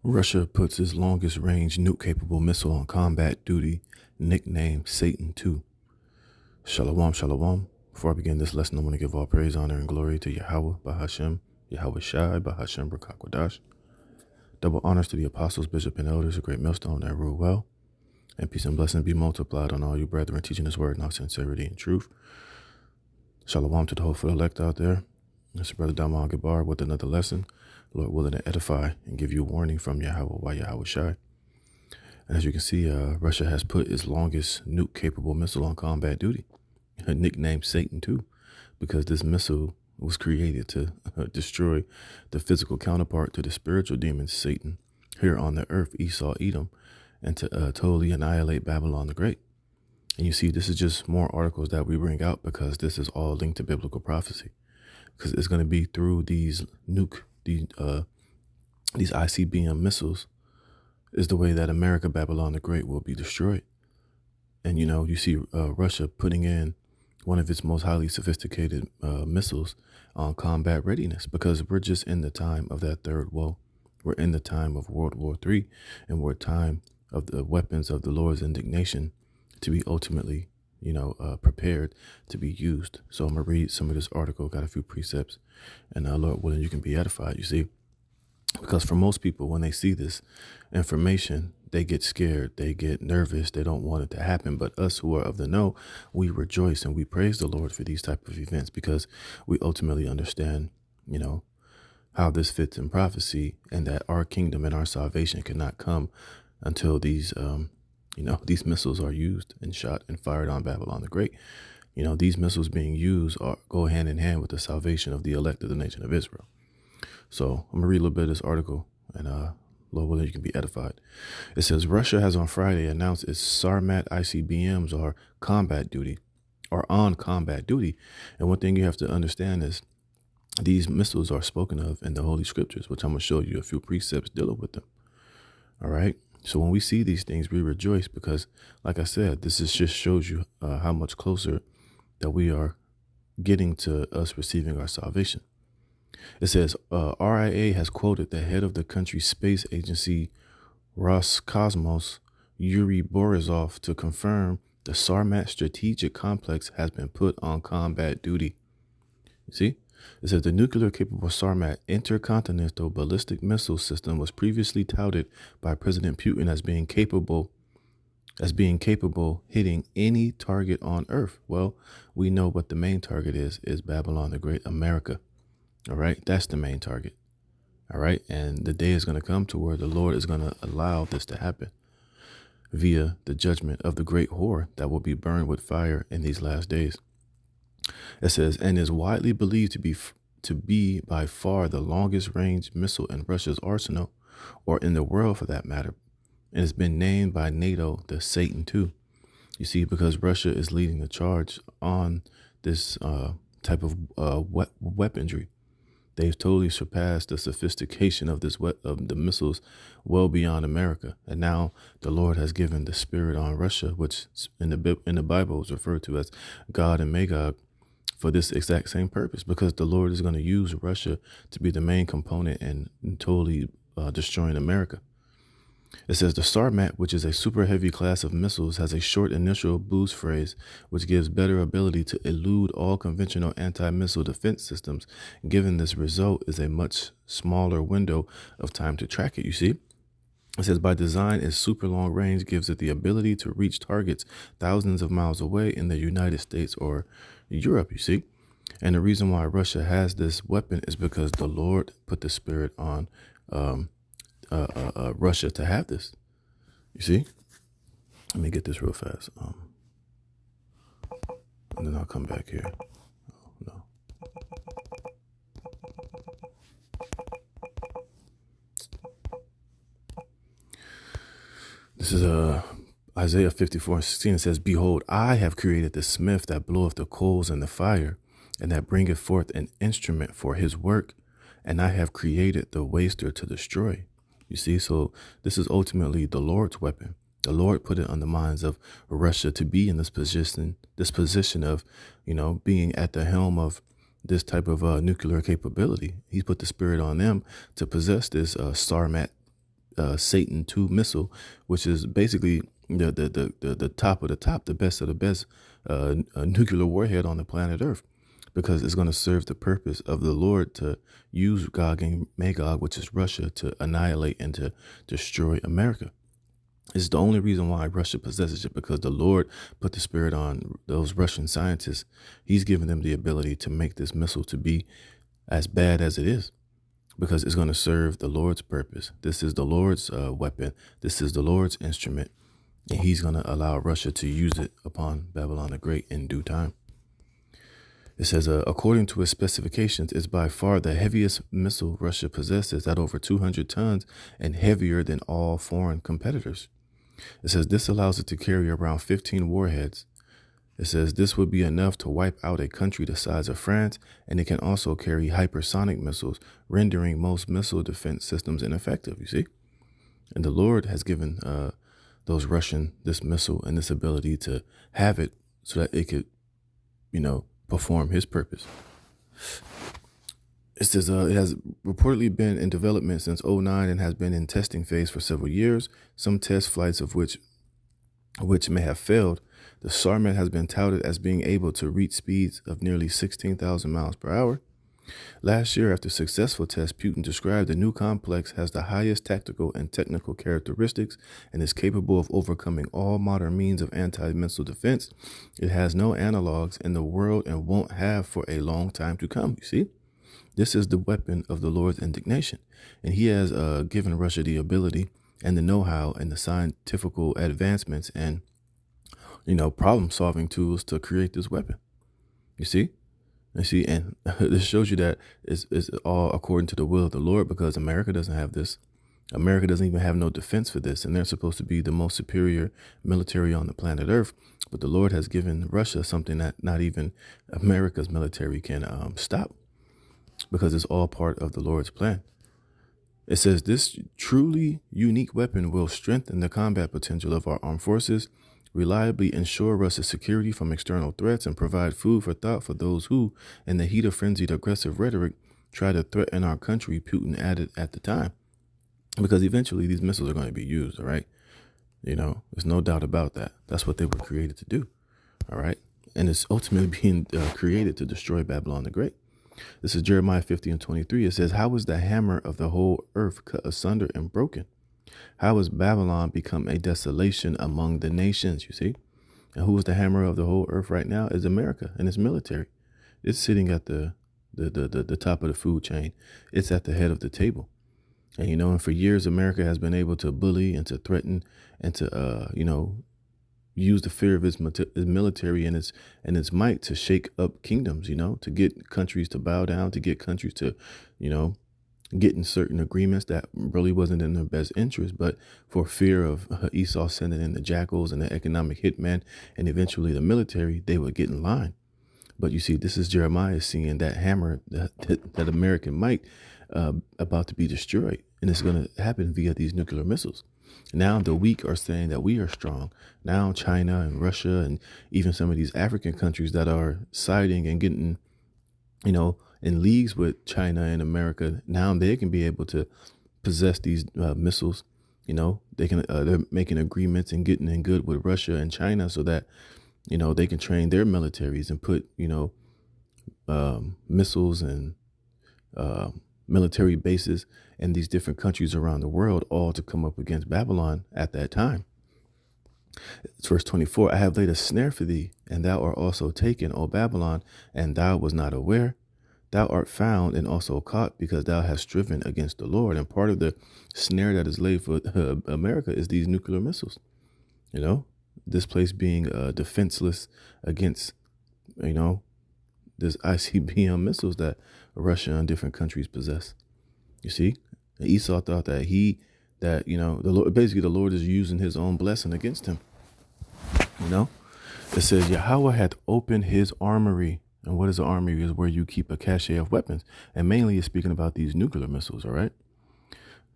Russia puts its longest range nuke capable missile on combat duty, nicknamed Satan II. Shalom, shalom. Before I begin this lesson, I want to give all praise, honor, and glory to Yahweh, Bahashem, Yahweh Shai, Bahashem, Brakakwaдаsh. Double honors to the apostles, bishop, and elders, a great millstone that rule well. And peace and blessing be multiplied on all you brethren teaching this word in all sincerity and truth. Shalom to the hopeful elect out there. This is Brother Damal Gabar with another lesson. Lord willing to edify and give you a warning from Yahweh by Yahweh Shai. And as you can see, Russia has put its longest nuke-capable missile on combat duty, nicknamed Satan II, because this missile was created to destroy the physical counterpart to the spiritual demon Satan here on the earth, Esau, Edom, and to totally annihilate Babylon the Great. And you see, this is just more articles that we bring out because this is all linked to biblical prophecy, because it's going to be through these these Icbm missiles is the way that America, Babylon the Great, will be destroyed. And, you see Russia putting in one of its most highly sophisticated missiles on combat readiness, because we're just in the time of that third woe. We're in the time of World War III, and we're time of the weapons of the Lord's indignation to be ultimately, prepared to be used. So I'm going to read some of this article, got a few precepts, and Lord willing, you can be edified, you see. Because for most people, when they see this information, they get scared, they get nervous, they don't want it to happen. But us who are of the know, we rejoice and we praise the Lord for these type of events, because we ultimately understand, how this fits in prophecy, and that our kingdom and our salvation cannot come until these missiles are used and shot and fired on Babylon the Great. These missiles being used go hand in hand with the salvation of the elect of the nation of Israel. So I'm going to read a little bit of this article, and Lord willing, you can be edified. It says, Russia has on Friday announced its Sarmat ICBMs are on combat duty. And one thing you have to understand is these missiles are spoken of in the Holy Scriptures, which I'm going to show you a few precepts dealing with them. All right. So when we see these things, we rejoice because, like I said, this just shows you how much closer that we are getting to us receiving our salvation. It says RIA has quoted the head of the country's space agency, Roscosmos, Yuri Borisov, to confirm the Sarmat strategic complex has been put on combat duty. You see? It says the nuclear-capable Sarmat intercontinental ballistic missile system was previously touted by President Putin as being capable hitting any target on Earth. Well, we know what the main target is Babylon the Great, America. All right, that's the main target. All right, and the day is going to come to where the Lord is going to allow this to happen via the judgment of the great whore that will be burned with fire in these last days. It says, and is widely believed to be by far the longest range missile in Russia's arsenal, or in the world for that matter, and has been named by NATO the Satan II. You see, because Russia is leading the charge on this type of weaponry. They've totally surpassed the sophistication of of the missiles well beyond America. And now the Lord has given the spirit on Russia, which in the Bible is referred to as God and Magog, for this exact same purpose, because the Lord is going to use Russia to be the main component in totally destroying America. It says the Sarmat, which is a super heavy class of missiles, has a short initial boost phase, which gives better ability to elude all conventional anti-missile defense systems. Given this result is a much smaller window of time to track it. You see, it says by design, its super long range gives it the ability to reach targets thousands of miles away in the United States or Europe. You see, and the reason why Russia has this weapon is because the Lord put the spirit on Russia to have this. You see, let me get this real fast, and then I'll come back here. Oh, no. This is Isaiah 54:16. It says, behold, I have created the smith that bloweth the coals in the fire, and that bringeth forth an instrument for his work, and I have created the waster to destroy. You see, so this is ultimately the Lord's weapon. The Lord put it on the minds of Russia to be in this position of, being at the helm of this type of nuclear capability. He put the spirit on them to possess this Sarmat Satan 2 missile, which is basically the top of the top, the best of the best nuclear warhead on the planet Earth, because it's going to serve the purpose of the Lord to use Gog and Magog, which is Russia, to annihilate and to destroy America. It's the only reason why Russia possesses it, because the Lord put the spirit on those Russian scientists. He's given them the ability to make this missile to be as bad as it is, because it's going to serve the Lord's purpose. This is the Lord's weapon. This is the Lord's instrument. And he's going to allow Russia to use it upon Babylon the Great in due time. It says, according to its specifications, it's by far the heaviest missile Russia possesses, at over 200 tons and heavier than all foreign competitors. It says this allows it to carry around 15 warheads. It says this would be enough to wipe out a country the size of France, and it can also carry hypersonic missiles, rendering most missile defense systems ineffective, you see? And the Lord has given those Russian this missile and this ability to have it so that it could, perform his purpose. It says it has reportedly been in development since '09 and has been in testing phase for several years, some test flights of which may have failed. The Sarmat has been touted as being able to reach speeds of nearly 16,000 miles per hour. Last year, after successful tests, Putin described the new complex has the highest tactical and technical characteristics and is capable of overcoming all modern means of anti-missile defense. It has no analogs in the world and won't have for a long time to come, you see? This is the weapon of the Lord's indignation. And he has given Russia the ability and the know-how and the scientific advancements and, problem-solving tools to create this weapon. You see? And this shows you that it's all according to the will of the Lord, because America doesn't have this. America doesn't even have no defense for this, and they're supposed to be the most superior military on the planet Earth. But the Lord has given Russia something that not even America's military can stop, because it's all part of the Lord's plan. It says this truly unique weapon will strengthen the combat potential of our armed forces, reliably ensure Russia's security from external threats, and provide food for thought for those who, in the heat of frenzied aggressive rhetoric, try to threaten our country, Putin added at the time. Because eventually these missiles are going to be used, all right? There's no doubt about that. That's what they were created to do, all right? And it's ultimately being created to destroy Babylon the Great. This is Jeremiah 50:23. It says, how is the hammer of the whole earth cut asunder and broken? How has Babylon become a desolation among the nations, you see? And who is the hammer of the whole earth right now is America and its military. It's sitting at the top of the food chain. It's at the head of the table. And, and for years, America has been able to bully and to threaten and to, use the fear of its military and its might to shake up kingdoms, to get countries to bow down, to get countries to, getting certain agreements that really wasn't in their best interest, but for fear of Esau sending in the jackals and the economic hitman and eventually the military, they would get in line. But you see, this is Jeremiah seeing that hammer, that American might about to be destroyed. And it's going to happen via these nuclear missiles. Now the weak are saying that we are strong. Now China and Russia and even some of these African countries that are siding and getting, in leagues with China and America, now they can be able to possess these missiles. They can they're making agreements and getting in good with Russia and China so that they can train their militaries and put missiles and military bases in these different countries around the world, all to come up against Babylon at that time. It's verse 24. I have laid a snare for thee, and thou art also taken, O Babylon, and thou was not aware. Thou art found and also caught, because thou hast striven against the Lord. And part of the snare that is laid for America is these nuclear missiles. This place being defenseless against, this Icbm missiles that Russia and different countries possess. You see, and Esau thought that the Lord, basically the Lord is using his own blessing against him. It says Yahweh hath opened his armory. And what is an armory? Is where you keep a cache of weapons. And mainly it's speaking about these nuclear missiles, all right?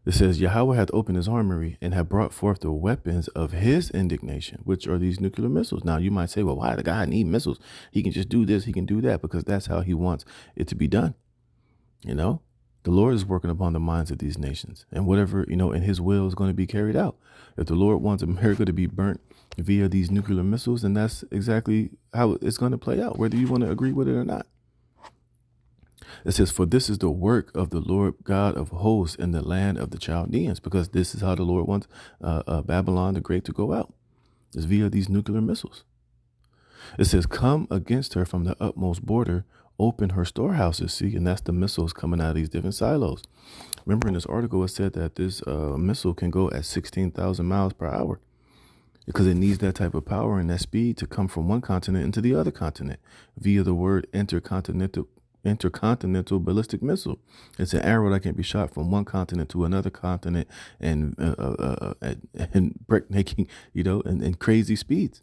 It says, Yahweh hath opened his armory and have brought forth the weapons of his indignation, which are these nuclear missiles. Now, you might say, well, why the guy need missiles? He can just do this, he can do that, because that's how he wants it to be done. The The Lord is working upon the minds of these nations, and whatever, in his will is going to be carried out. If the Lord wants America to be burnt via these nuclear missiles, then that's exactly how it's going to play out, whether you want to agree with it or not. It says, for this is the work of the Lord God of hosts in the land of the Chaldeans, because this is how the Lord wants Babylon the Great to go out, is via these nuclear missiles. It says, come against her from the utmost border, open her storehouses. See, and that's the missiles coming out of these different silos. Remember in this article, it said that this missile can go at 16,000 miles per hour because it needs that type of power and that speed to come from one continent into the other continent via the word intercontinental ballistic missile. It's an arrow that can be shot from one continent to another continent and breathtaking, and crazy speeds.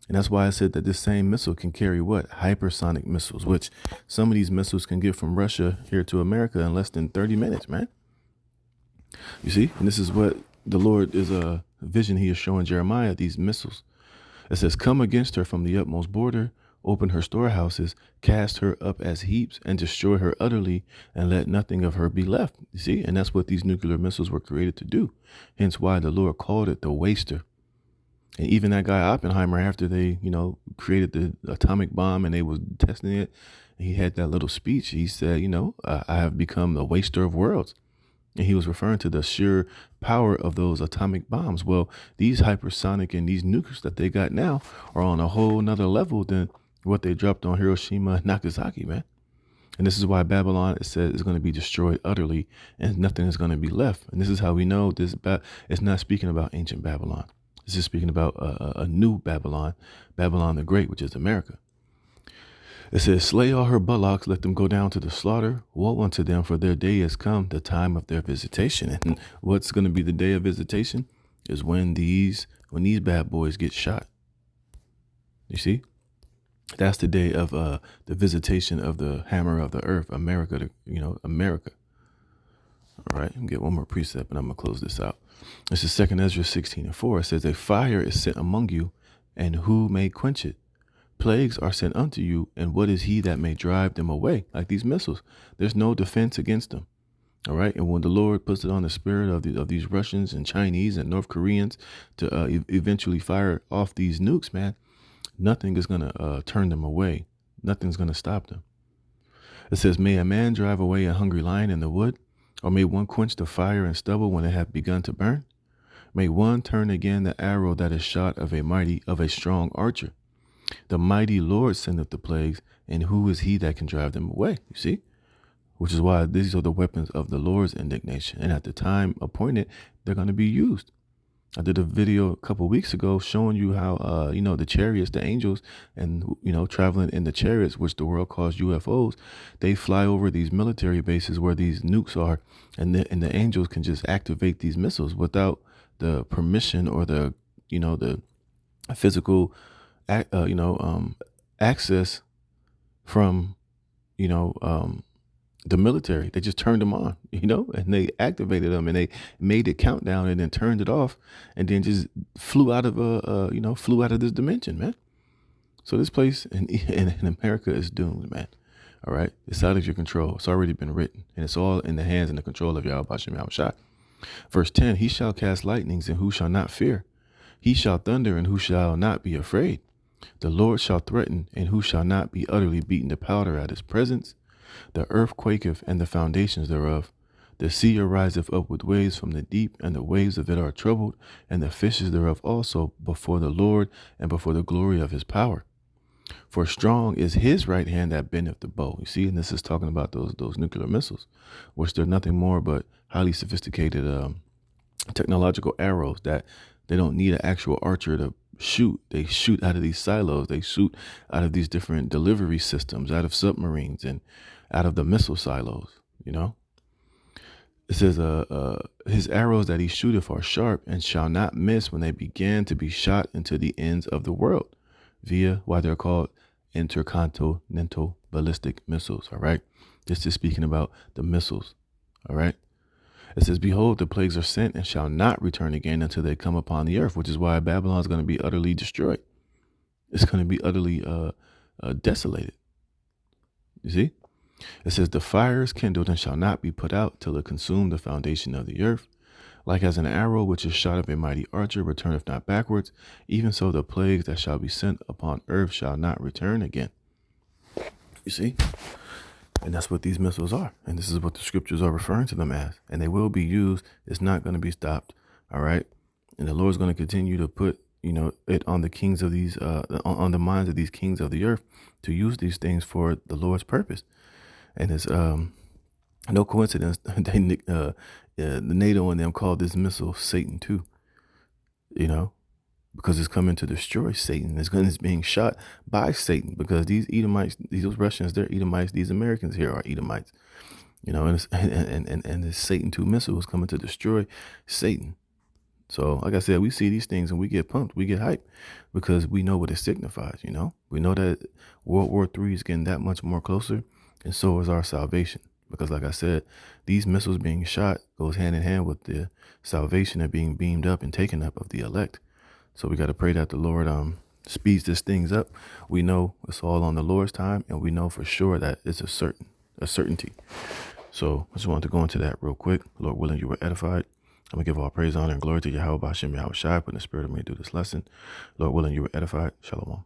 And that's why I said that this same missile can carry what? Hypersonic missiles, which some of these missiles can get from Russia here to America in less than 30 minutes, man. You see? And this is what the Lord is a vision he is showing Jeremiah, these missiles. It says, come against her from the utmost border, open her storehouses, cast her up as heaps, and destroy her utterly, and let nothing of her be left. You see? And that's what these nuclear missiles were created to do. Hence why the Lord called it the waster. And even that guy Oppenheimer, after they, created the atomic bomb and they was testing it, he had that little speech. He said, I have become the waster of worlds. And he was referring to the sheer power of those atomic bombs. Well, these hypersonic and these nukes that they got now are on a whole nother level than what they dropped on Hiroshima and Nagasaki, man. And this is why Babylon, it says, is going to be destroyed utterly and nothing is going to be left. And this is how we know this. It's not speaking about ancient Babylon. This is speaking about a new Babylon, Babylon the Great, which is America. It says, slay all her bullocks, let them go down to the slaughter. Woe unto them, for their day has come, the time of their visitation. And what's going to be the day of visitation is when these bad boys get shot. You see? That's the day of the visitation of the hammer of the earth, America, America. All right, and get one more precept and I'm going to close this out. This is 2 Ezra 16:4. It says, a fire is sent among you, and who may quench it? Plagues are sent unto you, and what is he that may drive them away? Like these missiles, there's no defense against them. All right, and when the Lord puts it on the spirit of these Russians and Chinese and North Koreans to eventually fire off these nukes, man, nothing is going to turn them away. Nothing's going to stop them. It says, may a man drive away a hungry lion in the wood? Or may one quench the fire and stubble when it hath begun to burn? May one turn again the arrow that is shot of a strong archer? The mighty Lord sendeth the plagues, and who is he that can drive them away? You see? Which is why these are the weapons of the Lord's indignation. And at the time appointed, they're going to be used. I did a video a couple of weeks ago showing you how, the chariots, the angels, and, traveling in the chariots, which the world calls UFOs, they fly over these military bases where these nukes are, and the angels can just activate these missiles without the permission or the physical, access from, the military. They just turned them on, and they activated them and they made it countdown and then turned it off and then just flew out of this dimension, man. So this place in America is doomed, man. All right. It's out of your control. It's already been written and it's all in the hands and the control of Yahweh B'Shem Yahushua. Verse 10, he shall cast lightnings and who shall not fear? He shall thunder and who shall not be afraid? The Lord shall threaten and who shall not be utterly beaten to powder at his presence? The earth quaketh and the foundations thereof. The sea ariseth up with waves from the deep, and the waves of it are troubled, and the fishes thereof also before the Lord and before the glory of his power. For strong is his right hand that bendeth the bow. You see, and this is talking about those nuclear missiles, which they're nothing more but highly sophisticated technological arrows that they don't need an actual archer to shoot. They shoot out of these silos. They shoot out of these different delivery systems, out of submarines and out of the missile silos, It says, his arrows that he shooteth are sharp and shall not miss when they begin to be shot into the ends of the world, via why they're called intercontinental ballistic missiles. All right. This is speaking about the missiles. All right. It says, behold, the plagues are sent and shall not return again until they come upon the earth, which is why Babylon is going to be utterly destroyed. It's going to be utterly desolated. You see? It says, the fire is kindled and shall not be put out till it consume the foundation of the earth. Like as an arrow which is shot of a mighty archer returneth not backwards, even so the plagues that shall be sent upon earth shall not return again. You see? And that's what these missiles are. And this is what the scriptures are referring to them as. And they will be used. It's not going to be stopped. All right. And the Lord's going to continue to put, it on the kings of these, on the minds of these kings of the earth to use these things for the Lord's purpose. And it's no coincidence. The NATO and them called this missile Satan too, because it's coming to destroy Satan. It's being shot by Satan, because these Edomites, these Russians, they're Edomites. These Americans here are Edomites, and this Satan 2 missile is coming to destroy Satan. So, like I said, we see these things and we get pumped, we get hyped, because we know what it signifies. We know that World War III is getting that much more closer, and so is our salvation. Because, like I said, these missiles being shot goes hand in hand with the salvation and being beamed up and taken up of the elect. So we got to pray that the Lord speeds these things up. We know it's all on the Lord's time, and we know for sure that it's a certainty. So I just wanted to go into that real quick. Lord willing, you were edified. I'm going to give all praise, honor, and glory to Yahweh, Hashem, Yahweh Shai, put in the spirit of me to do this lesson. Lord willing, you were edified. Shalom.